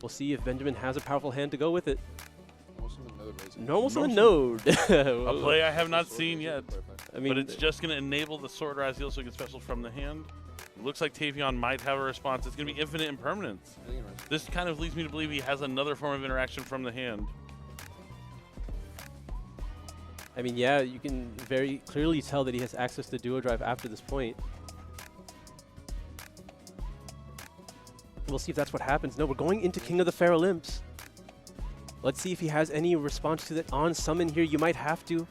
We'll see if Benjamin has a powerful hand to go with it. Normal Summon summon node. A play I have not seen yet. I mean, But it's just going to enable the Sword Ryzeal so it gets special from the hand. It looks like Tavion might have a response. It's going to be infinite impermanence. This kind of leads me to believe he has another form of interaction from the hand. I mean, yeah, you can very clearly tell that he has access to Duo Drive after this point. We'll see if that's what happens. No, we're going into King of the Feral Imps. Let's see if he has any response to that on summon here. You might have to.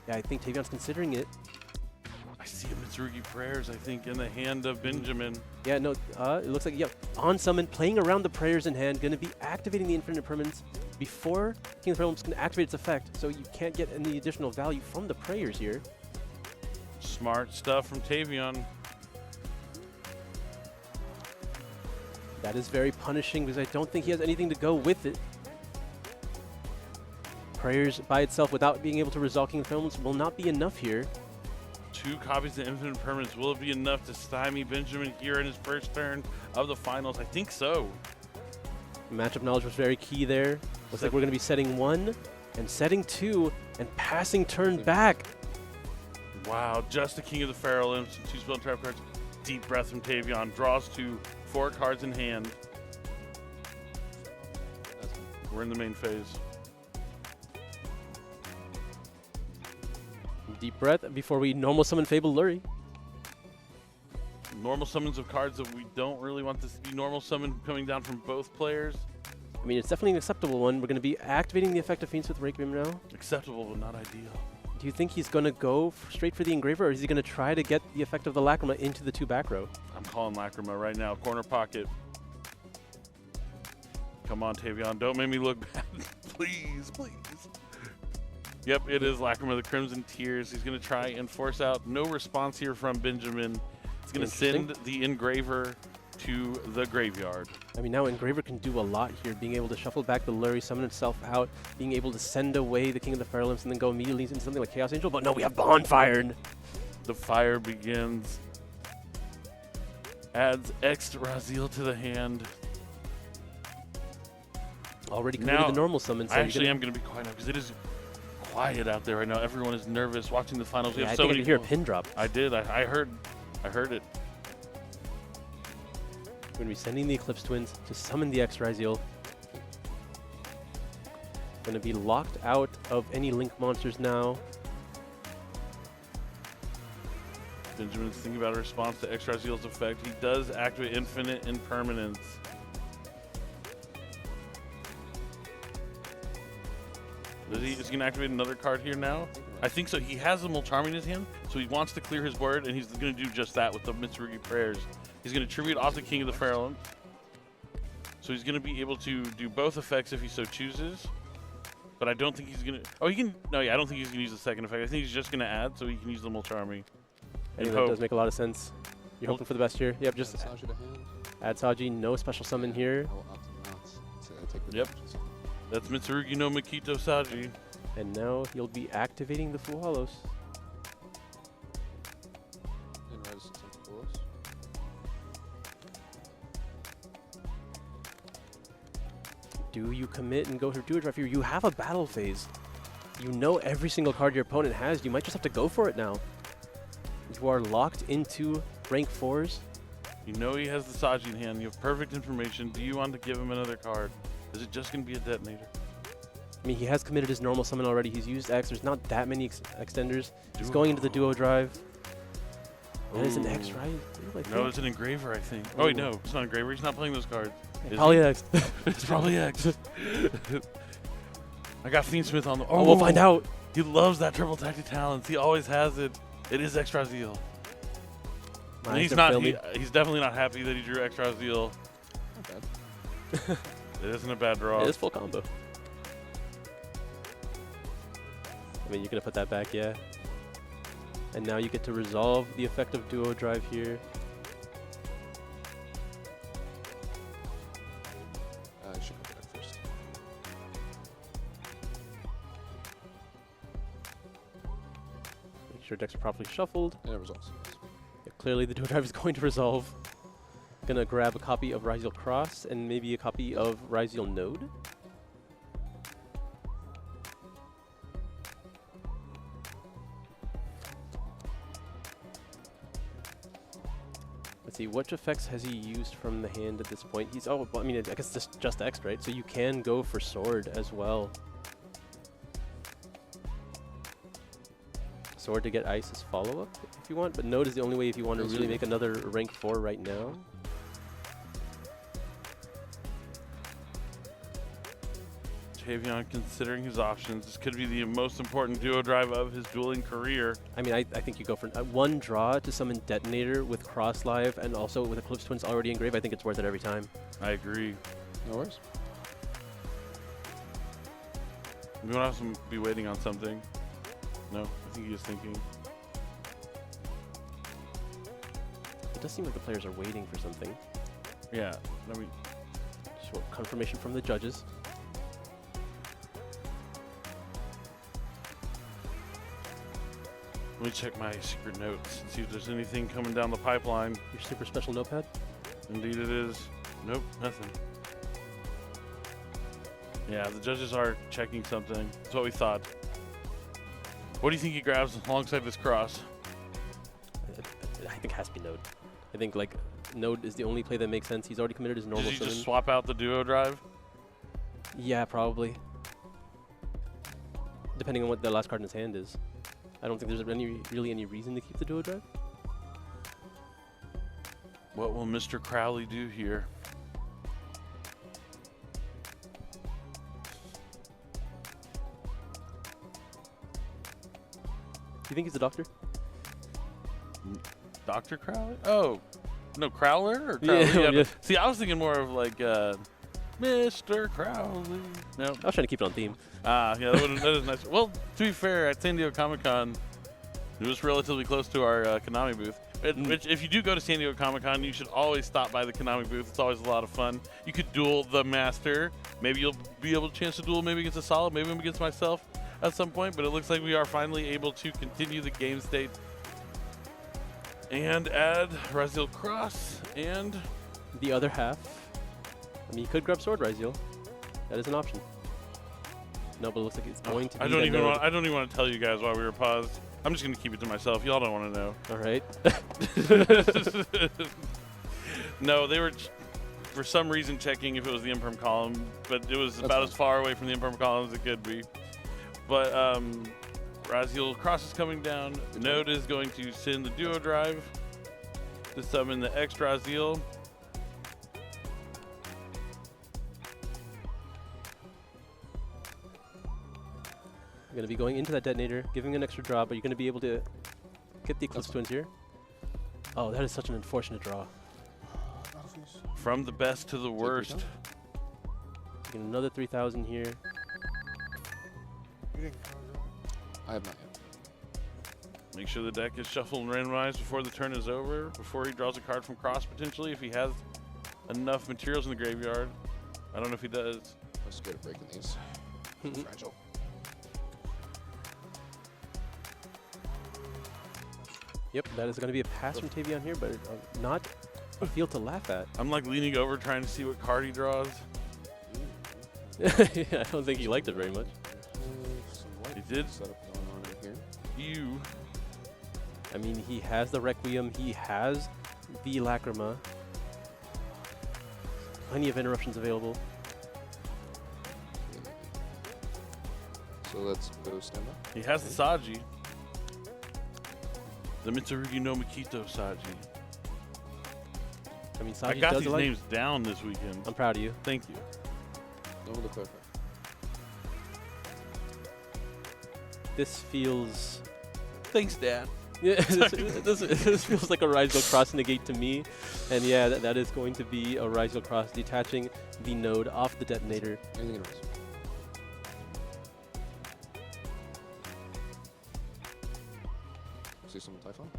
Yeah, I think Tavion's considering it. I see a Mitsurugi Prayers, I think, in the hand of Benjamin. Yeah, no, it looks like, yeah, on summon, playing around the prayers in hand, going to be activating the infinite impermanence before King of the Feral Imps can activate its effect, so you can't get any additional value from the prayers here. Smart stuff from Tavion. That is very punishing because I don't think he has anything to go with it. Prayers by itself without being able to resolve King of the Feral Imps will not be enough here. 2 copies of Infinite Permanence. Will it be enough to stymie Benjamin here in his first turn of the finals? I think so. Matchup knowledge was very key there. Looks like we're going to be setting 1 and setting 2 and passing turn back. Wow, just the King of the Feral Imps and 2 spell and trap cards. Deep breath from Tavion. Draws to 4 cards in hand. We're in the main phase. Deep breath before we normal summon Fable Lurie. Normal summons of cards that we don't really want this to be normal summon coming down from both players. I mean, it's definitely an acceptable one. We're going to be activating the effect of Fiendsmith Requiem now. Acceptable, but not ideal. Do you think he's going to go straight for the Engraver, or is he going to try to get the effect of the Lacrima into the 2 back row? I'm calling Lacrima right now. Corner pocket. Come on, Tavion. Don't make me look bad. Please, please. Yep, it is Lacrima, the Crimson Tears. He's going to try and force out. No response here from Benjamin. He's going to send the Engraver to the graveyard. I mean, now Engraver can do a lot here, being able to shuffle back the Lurie, summon itself out, being able to send away the King of the Feral Imps, and then go immediately into something like Chaos Angel. But no, we have Bonfired. The fire begins. Adds extra Ryzeal to the hand. Already committed the normal summon. So I actually am going to be quiet now because it is quiet out there right now. Everyone is nervous watching the finals. Yeah, I think I could hear a pin drop. I did. I heard it. We're going to be sending the Eclipse Twins to summon the Ryzeal. Going to be locked out of any Link monsters now. Benjamin's thinking about a response to Ryzeal's effect. He does activate Infinite Impermanence. Is he going to activate another card here now? I think so. He has a Mulcharm in his hand, so he wants to clear his board, and he's going to do just that with the Mitsurugi Prayers. He's going to tribute off the King of the Feral Imps. So he's going to be able to do both effects if he so chooses. But I don't think he's going to... Oh, he can... No, yeah, I don't think he's going to use the second effect. I think he's just going to add so he can use the Mulcharmy. Anyway, that does make a lot of sense. You're hoping for the best here. Yep, just add Saji. No special summon here. Yep. That's Mitsurugi no Makito Saji. And now he'll be activating the Full Hollows. Do you commit and go for Duo Drive here? You have a battle phase. You know every single card your opponent has. You might just have to go for it now. You are locked into rank 4s. You know he has the Saji in hand. You have perfect information. Do you want to give him another card? Is it just going to be a detonator? I mean, he has committed his normal summon already. He's used X. There's not that many extenders. He's going into the Duo Drive. That is an X, right? No, it's an Engraver, I think. Oh, wait, no. It's not an Engraver. He's not playing those cards. Probably X. It's probably X. I got Fiendsmith on the... Oh, we'll find out. He loves that triple tactic talents. He always has it. It is Ryzeal. He's definitely not happy that he drew Ryzeal. Not bad. It isn't a bad draw. It is full combo. I mean, you're going to put that back, yeah. And now you get to resolve the effect of Duo Drive here. I should go back first. Make sure decks are properly shuffled. And it resolves. Yeah, clearly the Duo Drive is going to resolve. Gonna grab a copy of Ryzeal Cross and maybe a copy of Ryzeal Node. Let's see, which effects has he used from the hand at this point? He's, oh, well, I mean, I guess it's just X, right? So you can go for Sword as well. Sword to get Ice as follow-up if you want, but Node is the only way if you want to really make another rank 4 right now. Tavion considering his options. This could be the most important duo drive of his dueling career. I mean, I think you go for one draw to summon Detonator with Cross Live and also with Eclipse Twins already engraved. I think it's worth it every time. I agree. No worries. We want to be waiting on something. No, I think he is thinking. It does seem like the players are waiting for something. Yeah, I mean, Short confirmation from the judges. let me check my secret notes and see if there's anything coming down the pipeline. Your super special notepad? Indeed it is. Nope, nothing. Yeah, the judges are checking something. That's what we thought. What do you think he grabs alongside this cross? I think it has to be Node. I think like Node is the only play that makes sense. He's already committed his normal Did he summon. just swap out the duo drive? Yeah, probably. Depending on what the last card in his hand is. I don't think there's really any reason to keep the duo drive. What will Mr. Crowley do here? Do you think he's a doctor? Dr. Crowley? Oh, no, Crowler or Crowley? Yeah, yeah. See, I was thinking more of like Mr. Crowley. No. I was trying to keep it on theme. Ah, yeah, that is nice. Well, to be fair, at San Diego Comic-Con, it was relatively close to our Konami booth. Which, if you do go to San Diego Comic-Con, you should always stop by the Konami booth. It's always a lot of fun. You could duel the Master. Maybe you'll be able to chance to duel maybe against a Solid, maybe against myself at some point. But it looks like we are finally able to continue the game state and add Ryzeal Cross and The other half. I mean, you could grab Sword Ryzeal. That is an option. No, but it looks like it's going to be I don't even Node. I don't even want to tell you guys why we were paused. I'm just going to keep it to myself. Y'all don't want to know. All right. No, they were for some reason checking if it was the imperm column, but it was about as far away from the imperm column as it could be. But Ryzeal Cross is coming down. Node is going to send the duo drive to summon the X Ryzeal. You're going to be going into that detonator, giving an extra draw, but you're going to be able to get the Eclipse Twins here. Oh, that is such an unfortunate draw. From the best to the worst. Get another 3,000 here. I have not yet. Make sure the deck is shuffled and randomized before the turn is over, before he draws a card from Cross potentially, if he has enough materials in the graveyard. I don't know if he does. I'm scared of breaking these. Fragile. Yep, that is going to be a pass from Tavion here, but not a field to laugh at. I'm like leaning over trying to see what card he draws. Yeah, I don't think he liked it very much. He did. Setup going on in here. You. I mean, he has the Requiem, he has the Lacrima. Plenty of interruptions available. So let's go stand up. He has the Saji. The Mitsurugi no Mikito Saji. I mean, I Saji got does these like. names down this weekend. I'm proud of you. Thank you. No one to clarify. This feels. Thanks, Dad. Yeah, this feels like a Ryzeal Cross negate to me. And yeah, that is going to be a Ryzeal Cross detaching the node off the detonator. Anything else? See some Typhon?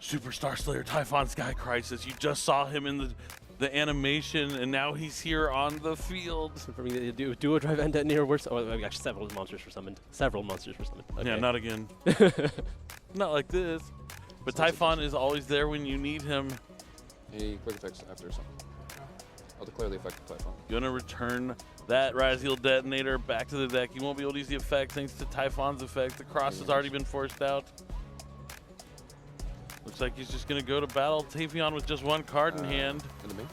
Superstar Slayer Typhon Sky Crisis. You just saw him in the animation, and now he's here on the field. Confirming that you do a drive and detonator worse. Oh, actually, several monsters were summoned. Several monsters were summoned. Okay. Yeah, not again. Not like this. But Typhon is always there when you need him. Any quick effects after something? I'll declare the effect of Typhon. Gonna return that Ryzeal detonator back to the deck. He won't be able to use the effect thanks to Typhon's effect. The cross has already been forced out. Looks like he's just gonna go to battle Tavion with just one card in hand. Into me.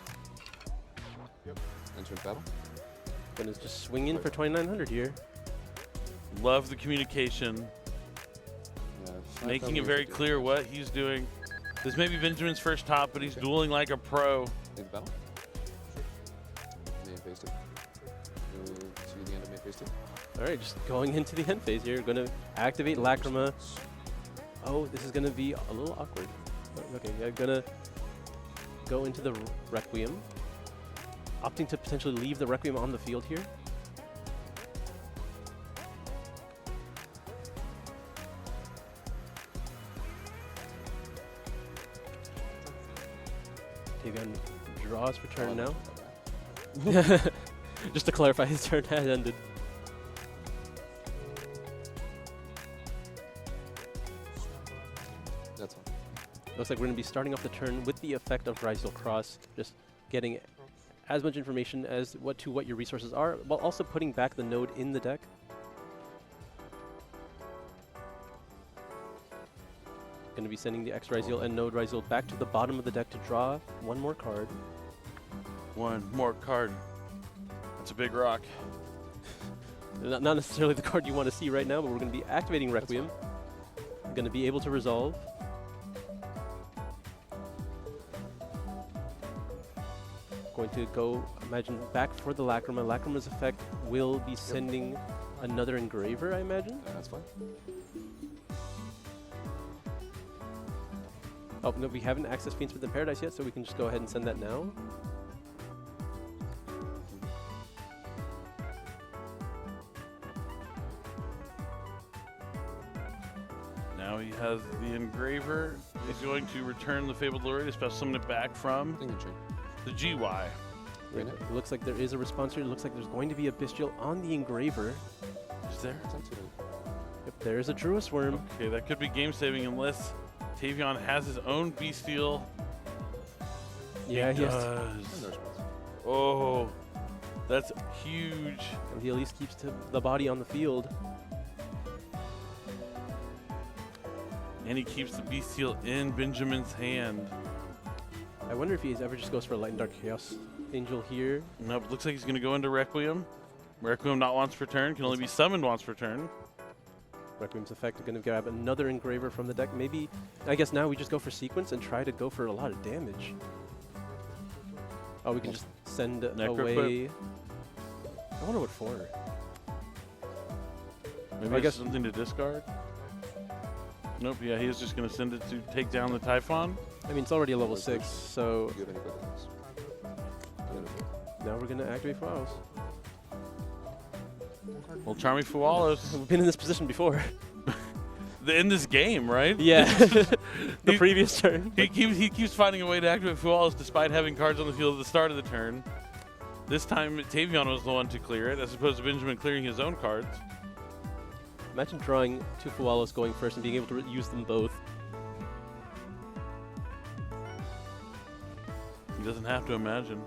Yep. Enter battle. Gonna just swing in for 2,900 here. Love the communication. Yeah, Making it very clear what he's doing. This may be Benjamin's first top, but he's dueling like a pro. Leave the battle. Main phase 2. Go to the end of main phase 2. All right, just going into the end phase here. Gonna activate Lacrima. Oh, this is gonna be a little awkward. Okay, yeah, gonna go into the Requiem. Opting to potentially leave the Requiem on the field here. Tavion draws for turn now. Just to clarify, his turn had ended. That's fine. Looks like we're going to be starting off the turn with the effect of Ryzeal Cross, just getting as much information as what your resources are, while also putting back the node in the deck. Going to be sending the X Ryzeal and node Ryzeal back to the bottom of the deck to draw one more card. One more card. That's a big rock. Not necessarily the card you want to see right now, but we're going to be activating Requiem. Going to be able to resolve. Going to go, imagine, back for the Lacrima. Lacrima's effect will be sending another Engraver, I imagine. That's fine. Oh, no, we haven't accessed Fiendsmith in Paradise yet, so we can just go ahead and send that now. Now he has the Engraver. He's going to return the Fabled Lure to special summon it back from the GY. It looks like there is a response here. It looks like there's going to be a Bestial on the Engraver. Is there? Yep, there is a Druis Worm. Okay, that could be game saving unless Tavion has his own Bestial. Yeah, he has. Does. Oh, that's huge. And he at least keeps the body on the field. And he keeps the Bestial in Benjamin's hand. I wonder if he ever just goes for a Light and Dark Chaos Angel here. Nope, looks like he's going to go into Requiem. Requiem not once per turn, can only be summoned once per turn. Requiem's effect going to grab another Engraver from the deck. Maybe, I guess now we just go for sequence and try to go for a lot of damage. Oh, we can just send away. I wonder what for. Maybe I guess something to discard? Nope, yeah, he is just going to send it to take down the Typhon. I mean, it's already a level 6, so Do you have any quick effects? now we're going to activate Fualos. Well, Charmy Fualos. We've been in this position before. In this game, right? Yeah, the previous turn. He keeps finding a way to activate Fualos despite having cards on the field at the start of the turn. This time, Tavion was the one to clear it, as opposed to Benjamin clearing his own cards. Imagine drawing 2 Fualos going first and being able to use them both. He doesn't have to imagine.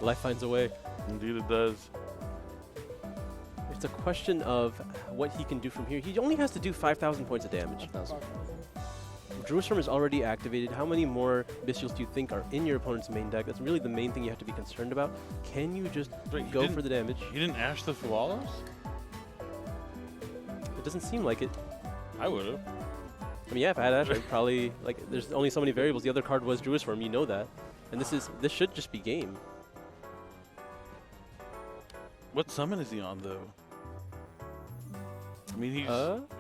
Life finds a way. Indeed it does. It's a question of what he can do from here. He only has to do 5,000 points of damage. 1,000. Druis Worm is already activated. How many more Bestials do you think are in your opponent's main deck? That's really the main thing you have to be concerned about. Can you just go for the damage? He didn't Ash the Fualos? It doesn't seem like it. I would have. I mean, yeah, if I had Ash, I'd probably, like, there's only so many variables. The other card was Druis Worm, you know that. And this should just be game. What summon is he on, though? I mean, he's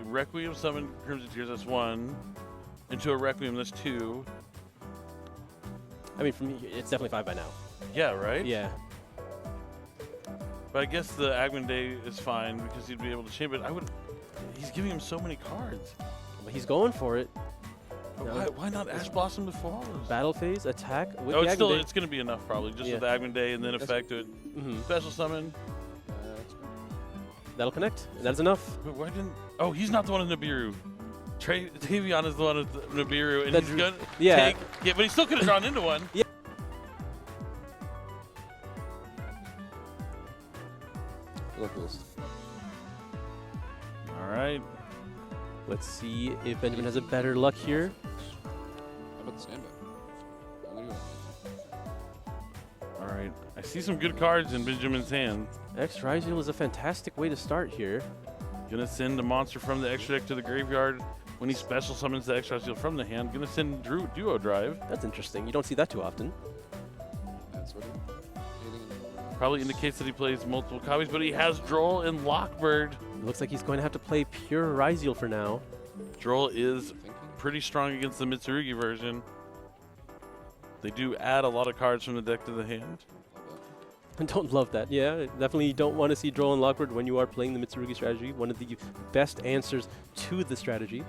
Requiem summon Crimson Tears, that's 1. Into a Requiem, that's 2. I mean, from here, it's definitely 5 by now. Yeah, right? Yeah. But I guess the Agman Day is fine because he'd be able to chain, but he's giving him so many cards. But he's going for it. Why not Ash Blossom the Fualos? Battle phase, attack with it's the still Agman Day. it's going to be enough probably, just with the Agman Day and then effect it. Special summon. That'll connect. And that's enough. Why didn't? Oh, he's not the one in Nibiru. Tavion is the one with the Nibiru, and That's he's going to yeah. take. Yeah, but he still could have drawn into one. Yeah. Look this. All right. Let's see if Benjamin has a better luck here. How about the standby? I'm gonna go. All right. I see some good cards in Benjamin's hand. Ryzeal is a fantastic way to start here. Gonna send a monster from the extra deck to the graveyard. When he special summons the Ryzeal from the hand, gonna send Duo Drive. That's interesting. You don't see that too often. That's what anything Probably indicates that he plays multiple copies, but he has Droll and Lockbird. It looks like he's going to have to play pure Ryzeal for now. Droll is thinking? pretty strong against the Mitsurugi version. They do add a lot of cards from the deck to the hand. I don't love that. Yeah, definitely you don't want to see Droll and Lockbird when you are playing the Mitsurugi strategy. One of the best answers to the strategy.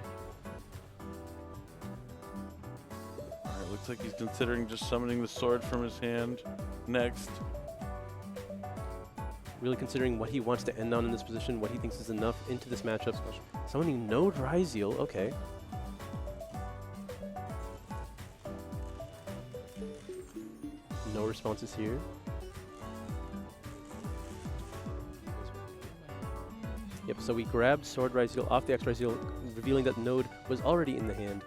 All right, looks like he's considering just summoning the sword from his hand next. Really considering what he wants to end on in this position, what he thinks is enough into this matchup. Summoning no Ryzeal, okay. No responses here. Yep, so we grabbed Sword Ryzeal off the X Ryzeal, revealing that node was already in the hand.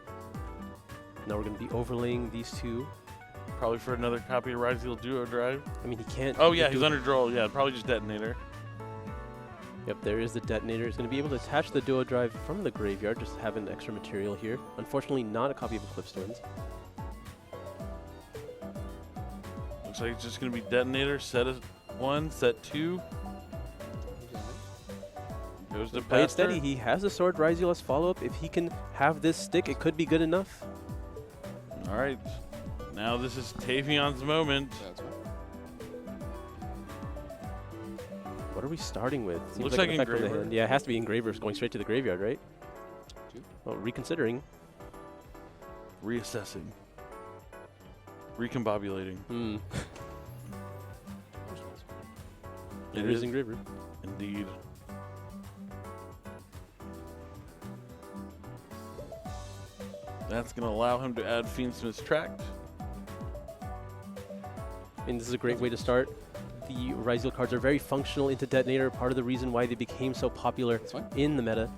Now we're going to be overlaying these two. Probably for another copy of Ryzeal Duo Drive. I mean, he can't... Oh yeah, do he's it. under Droll. Yeah, probably just Detonator. Yep, there is the detonator. He's going to be able to attach the Duo Drive from the graveyard, just have an extra material here. Unfortunately, not a copy of Eclipse Twins. Looks like it's just going to be Detonator, set 1, set 2. Goes to Play it steady. Pastor. He has a Sword Ryzeal as follow-up. If he can have this stick, it could be good enough. All right. Now this is Tavion's moment. That's what. What are we starting with? Seems Looks an like effect on the Engraver. hand. Yeah, it has to be Engravers going straight to the graveyard, right? Two. Well, reconsidering. Reassessing. Recombobulating. Hmm. It It is is Engraver. indeed. That's going to allow him to add Fiendsmith's Tract. And this is a great way to start. The Ryzeal cards are very functional into Detonator, part of the reason why they became so popular That's fine. in the meta.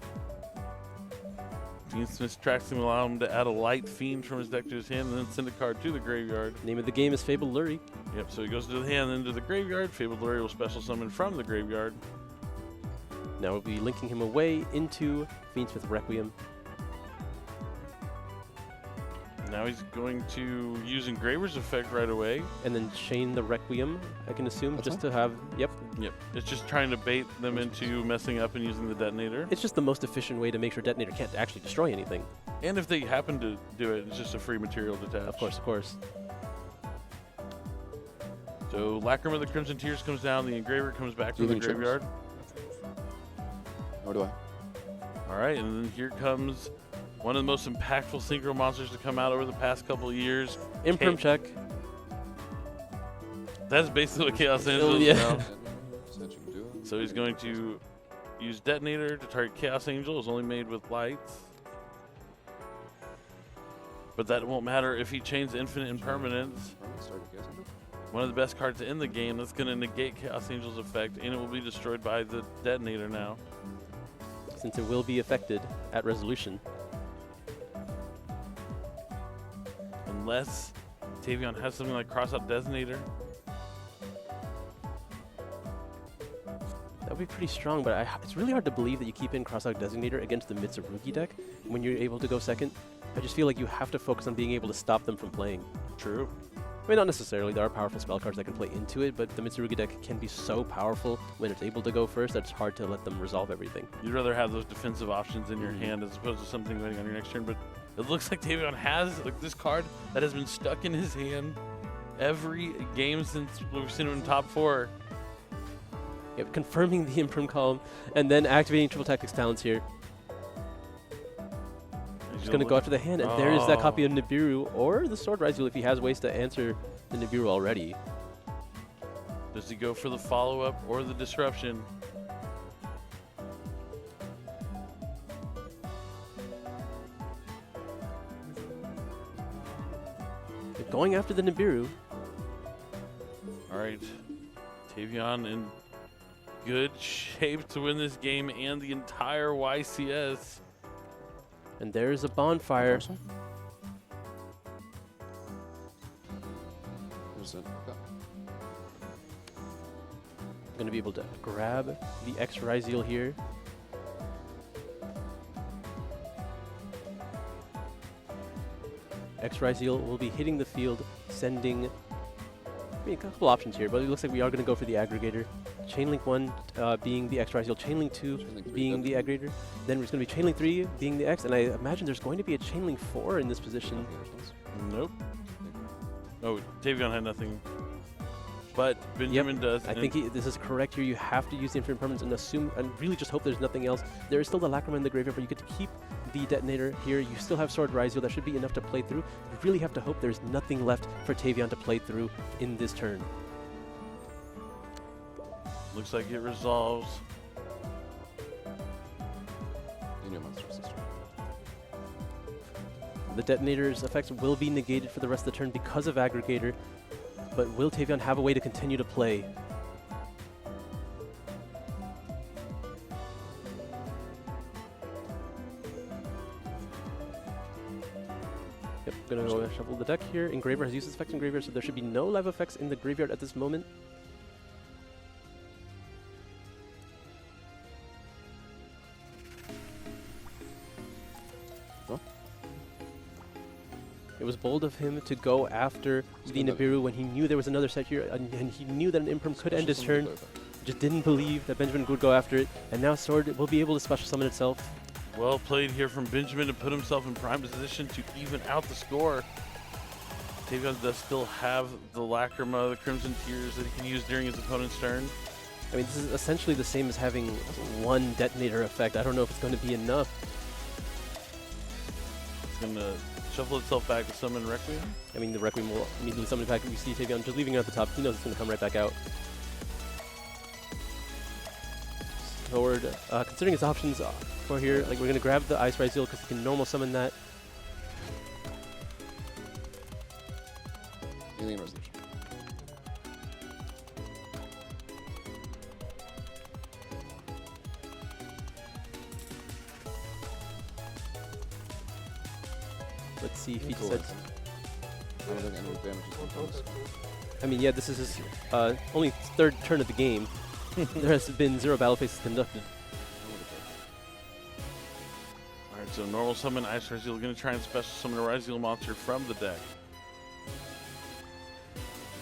Fiendsmith's Tract is going to allow him to add a light fiend from his deck to his hand and then send a card to the graveyard. Name of the game is Fabled Lurie. Yep, so he goes to the hand, then to the graveyard. Fabled Lurie will special summon from the graveyard. Now we'll be linking him away into Fiendsmith Requiem. Now he's going to use Engraver's effect right away. And then chain the Requiem, I can assume, That's just fine. to have... Yep. Yep, it's just trying to bait them into messing up and using the detonator. It's just the most efficient way to make sure Detonator can't actually destroy anything. And if they happen to do it, it's just a free material to tap. Of course, of course. So Lacrima of the Crimson Tears comes down, the Engraver comes back Do you to the think graveyard. Nor do I. All right, and then here comes one of the most impactful synchro monsters to come out over the past couple of years. Imprim K- check. That's basically what Chaos Angel is yeah. now. Searching duo. So he's going to use Detonator to target Chaos Angel. It's only made with lights. But that won't matter if he chains Infinite Impermanence. Start Chaos Angel. One of the best cards in the game that's going to negate Chaos Angel's effect, and it will be destroyed by the Detonator now. Since it will be affected at resolution. Unless Tavion has something like Crossout Detonator. That would be pretty strong, but it's really hard to believe that you keep in Crossout Designator against the Mitsurugi deck when you're able to go second. I just feel like you have to focus on being able to stop them from playing. True. I mean, not necessarily. There are powerful spell cards that can play into it, but the Mitsurugi deck can be so powerful when it's able to go first that it's hard to let them resolve everything. You'd rather have those defensive options in your hand as opposed to something waiting on your next turn, but it looks like Tavion has like this card that has been stuck in his hand every game since we've seen him in top 4. Yep, confirming the Imprim column, and then activating Triple Tactics talents here. He's going to go after the hand, and there is that copy of Nibiru, or the Sword Ryzeal if he has ways to answer the Nibiru already. Does he go for the follow-up or the disruption? They're going after the Nibiru. All right. Tavion in good shape to win this game and the entire YCS. And there's a bonfire. Awesome. There's it. Okay. Going to be able to grab the X Ryzeal here. X Ryzeal will be hitting the field, sending a couple options here, but it looks like we are going to go for the aggregator. Chainlink 1 being the X Ryzeal, Chainlink 2 Chainlink 3 being the aggregator. Then there's going to be Chainlink 3 being the X, and I imagine there's going to be a Chainlink 4 in this position. Nope. Oh, Tavion had nothing. But Benjamin does. I think this is correct here. You have to use the infinite permanence and assume, and really just hope there's nothing else. There is still the Lacrima in the graveyard, but you get to keep the detonator here. You still have Sword Ryzeal. That should be enough to play through. You really have to hope there's nothing left for Tavion to play through in this turn. Looks like it resolves. You knew monster resistor. The detonator's effects will be negated for the rest of the turn because of aggregator, but will Tavion have a way to continue to play? Yep, gonna go and shuffle the deck here. Engraver has used its effects in graveyard, so there should be no live effects in the graveyard at this moment. It was bold of him to go after the Nibiru when he knew there was another set here, and he knew that an Imperm could end his turn. Just didn't believe that Benjamin would go after it, and now Sword will be able to special summon itself. Well played here from Benjamin to put himself in prime position to even out the score. Tavion does still have the Lacrima, the Crimson Tears that he can use during his opponent's turn. I mean, this is essentially the same as having one detonator effect. I don't know if it's going to be enough. It's going to shuffle itself back to summon Requiem. I mean, the Requiem will immediately summon it back. We see Tavion just leaving it at the top. He knows it's going to come right back out. Sword, considering his options for here, like we're going to grab the Ice Ryzeal because he can normal summon that. Alien resolution. Let's see if he Cool. decides. I don't think any damage is going to I mean, yeah, this is his only third turn of the game. There has been 0 battle phases conducted. Alright, so normal summon Ice Ryzeal. Going to try and special summon a Ryzeal monster from the deck.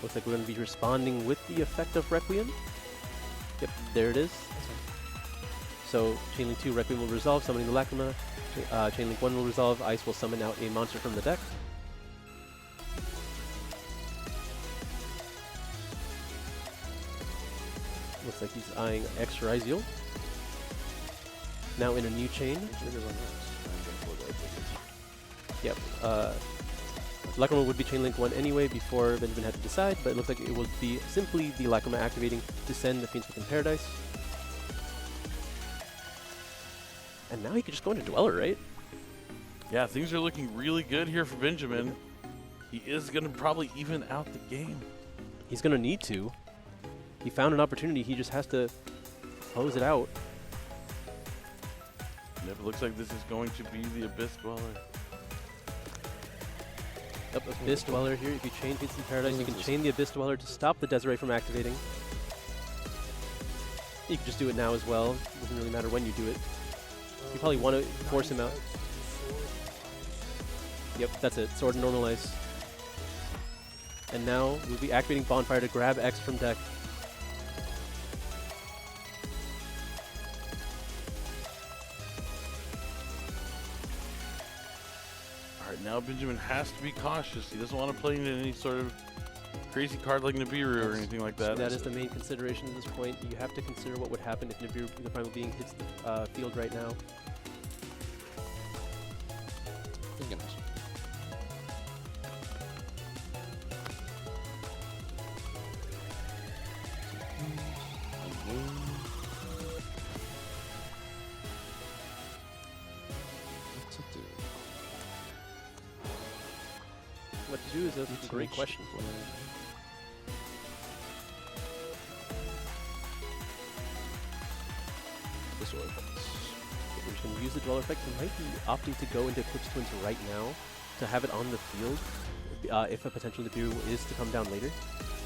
Looks like we're going to be responding with the effect of Requiem. Yep, there it is. So Chainlink 2 Requiem will resolve, summoning the Lacrima. Chainlink 1 will resolve, Ice will summon out a monster from the deck. Looks like he's eyeing X Ryzeal. Now in a new chain. Yep. Lacrima would be Chainlink 1 anyway before Benjamin had to decide, but it looks like it would be simply the Lacrima activating to send the Fiendsmith in Paradise. And now he could just go into Dweller, right? Yeah, things are looking really good here for Benjamin. He is going to probably even out the game. He's going to need to. He found an opportunity. He just has to close it out. Yep, it looks like this is going to be the Abyss Dweller. Yep, Abyss Dweller here. If you chain Fiendsmith in Paradise, you can chain the Abyss Dweller to stop the Desiree from activating. You can just do it now as well. It doesn't really matter when you do it. You probably want to force him out. Yep, that's it. Sword and normal ice. And now we'll be activating Bonfire to grab X from deck. Alright, now Benjamin has to be cautious. He doesn't want to play into any sort of crazy card like Nibiru or anything like that. That is the main consideration at this point. You have to consider what would happen if Nibiru, the Primal Being, hits the field right now. to do is a great question for him. This way. We're just going to use the Dweller effect. He might be opting to go into Eclipse Twins right now to have it on the field if a potential Nibiru is to come down later.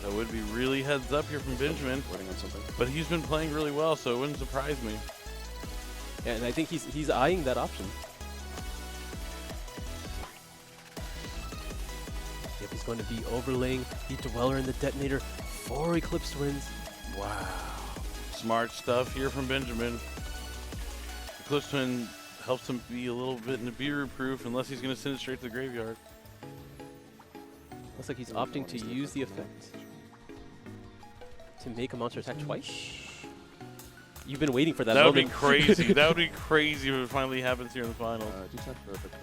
That would be really heads up here from Benjamin. Waiting on something. But he's been playing really well, so it wouldn't surprise me. Yeah, and I think he's eyeing that option. Yep, he's going to be overlaying the Dweller and the Detonator for Eclipse Twins. Wow. Smart stuff here from Benjamin. Eclipse Twin helps him be a little bit Nibiru-proof unless he's going to send it straight to the graveyard. Looks like he's opting to use the effect to make a monster attack twice. You've been waiting for that That would be moment. crazy. That would be crazy if it finally happens here in the finals. D10 for effect.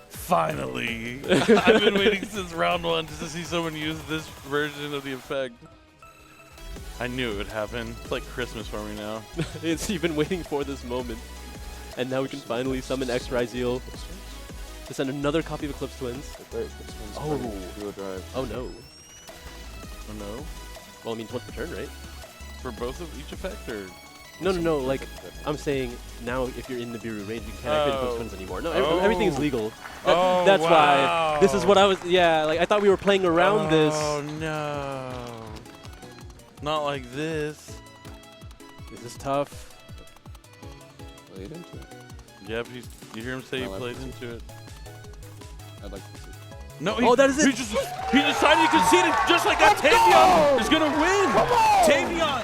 Finally! I've been waiting since round 1 just to see someone use this version of the effect. I knew it would happen. It's like Christmas for me now. You've been waiting for this moment. And now we can finally summon X Ryzeal to send another copy of Eclipse Twins. Oh. Oh no. Oh no? Well, it means once per turn, right? For both of each effect, or? No, like, I'm saying now if you're in the Nibiru range, you can't activate Eclipse Twins anymore. No, everything is legal. That's why. This is what I was, yeah, like, I thought we were playing around this. Oh no. Not like this. This is tough. Played into it. Yep, you hear him say he played into it. I'd like to see. No, that is it. He decided to concede it just like that. Tavion is going to win. Tavion